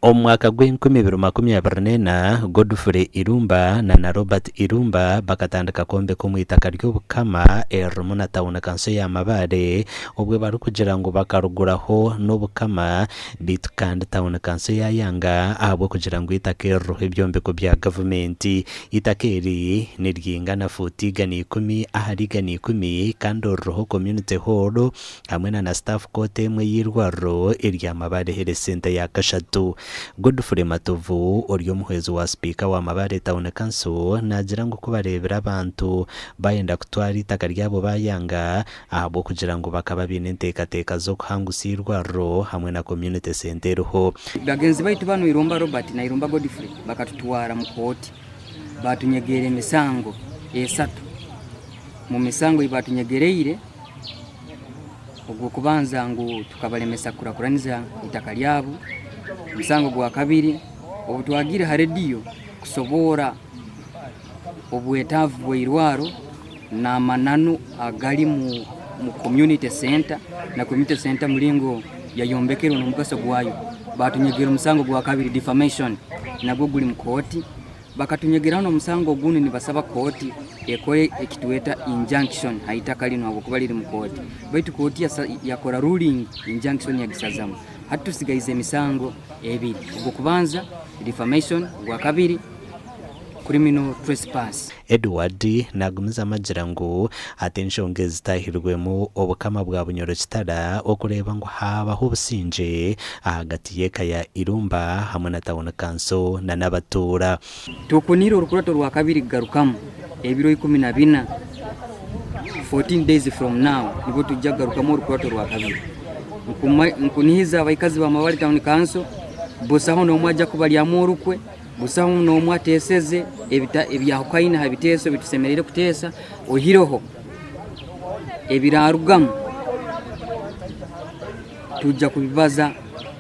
Omwaka gw'2024 Godfrey Irumba na Robert Irumba bakatandika kombe kumwitaka ry'obukama erumu na tawuna kanso ya Mabare obwe bari kugira ngo bakaruguraho n'obukama bitu kandi tawuna kanso ya Yanga ahubwo kugira ngo itake eruho ebyombeko bya gavumenti itakeri niryingana futi gani 10 ahari gani 10 kandi oruho community hall hamwe na staff court emwe y'irwaro erya Mabare Health Center ya Kashatu. Godfrey Matovu oriyo muhezi wa speaker wa Mabare Town Council nagira ngo kubarebera abantu bayenda kutwara itaka ryabo bayanga ahubwo kugira ngo bakaba binentekateka zo kuhangusirwaro hamwe na community center ho. Bagenzi baitu bano Irumba Robert na Irumba Godfrey bakatutwara mu koti batunyegere misango esatu mu misango ibatunyegereire ubwo kubanza ngo tukabalemesa kurakuraniza itaka lyabo. Musango gwa kabiri obutwagira ha radio kusobora obwetavu bw'irwaro na mananu agali mu community center na community center mulingo yayombekero no mugaso gwayo batunyegera musango gwa kabiri defamation nabwo guli mu koti bakatunyegera no musango guni ni basaba koti ekore ekitueta injunction haitaka lino abo kubaliri mu koti baitu koti yakora ruling injunction ya gisazamu hatusigaize misango ebiri ubwo kubanza defamation gwa kabiri criminal trespass. Edward nagumiza amagira ngo atenshonge zitahirwemo obukama bwa bunyoro kitara okureba ngo habaho obusinje hagati yeka ya Irumba hamwe na Town Council na nabatura tukunira urukurato rwa kabiri garukamu ebiro 14 14 days from now nibo tujja garukamu urukurato rwa kabiri nkunihiza abaikazi ba Mabare Town Council busaho no mwaja kubalyamu urukwe busaho no mwateseze ebyahukaina habiteso bitusemerere kutesa ohiroho ebirarugamu tujja kubibaza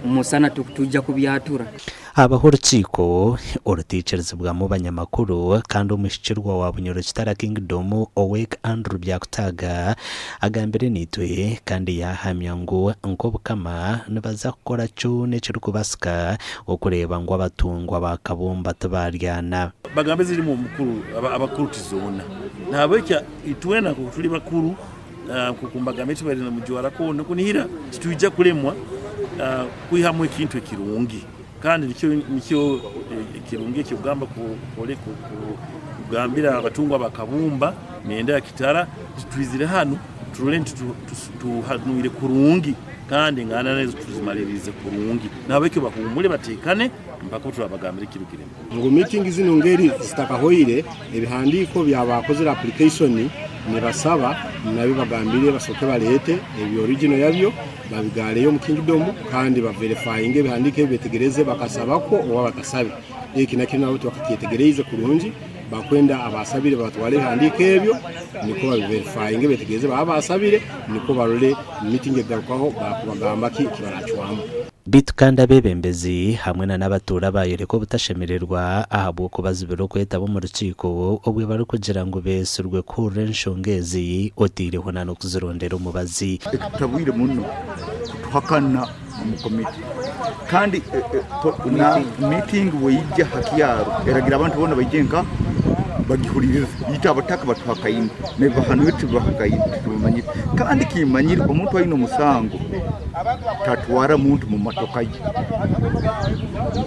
umusana tujja kubyatura. Habaho urukiko urutekereza bwa banyamakuru kandi umushikirwa wa bunyoro kitara Kingdom Owek Andrew byakutaga agambere nitwe kandi yahamya ngo bukama nibaza gukora cyo nekiri kubasika okureba ngo abatungwa bakabumba tabaryana bagambe ziri mu mukuru abakuru tizona ntabwo cya itwena ko tuli bakuru kukumbaga mechi bari na mujwara ko kunihira tujja kulemwa kuihamwe ikintu kirungi kandi nicyo kirungi cyugamba kugambira abatungwa bakabumba nenda ya kitara twizire hano turolenti tuhanuire kurungi kandi ngana nezo tuzimalirize kurungi nabeke bakumule batekane mpaka turabagambira kirugiremo ngo meeting zino ngeri zitakahoire ebihandiko byabakoze application ni basaba nabi bagambire basoke balete ebi original yabyo babigaleyo mu Kingdom kandi ba verifying bihandike betegereze bakasaba ko owa batasabe iki nabo twakitegereze kurungi bakwenda abasabire batwale handike ebyo niko verifying betegereze babasabire niko barole meeting egarukaho bakubagamba kibarachwamo bitu kandi abebembezi hamwe na nabatura bayereko butashemererwa ahabwo kubazibiro kwetabo mu rukiko obwe bari kugira ngo besurwe ku renshongezi otireho nano kuzirondera umubazi tabwire muno kutuhakana mu komite kandi na meeting weyijya hakiyaro eragira abantu bona bayigenga bagihuririza yita abataka batuhakayine neba hano bitu bahakayine tumanyi kandi kimanyira umuntu ayino musango tatwara muntu mu matoka ye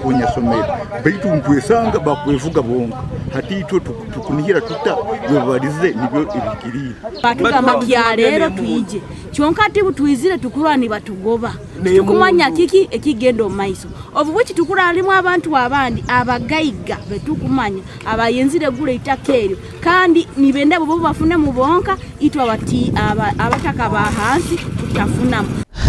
kunya somera bitu ntwesanga bakwevuga bonga hatito tukunihira tuta bebarize nibyo ibikirira batugamba kya rero twije cyonka ati butwizire tukurani batugoba tukumanya kiki ekigendo maiso obubuki tukuralimu abantu abandi abagayiga betukumanya abayenzire gure itakeryo kandi nibende bo bafune mu bonka itwa bati abataka bahansi tutafuna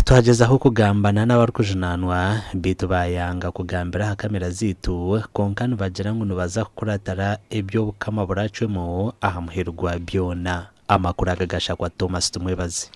tuhagezaho kugambana n'abarukujinanwa bitu bayanga kugambira kamera zitu konkani bagira ngo nubaza kuratara ebyo bukama buracwemo ahamuherwa byona amakuru agagasha kwa Thomas Tumwebazi.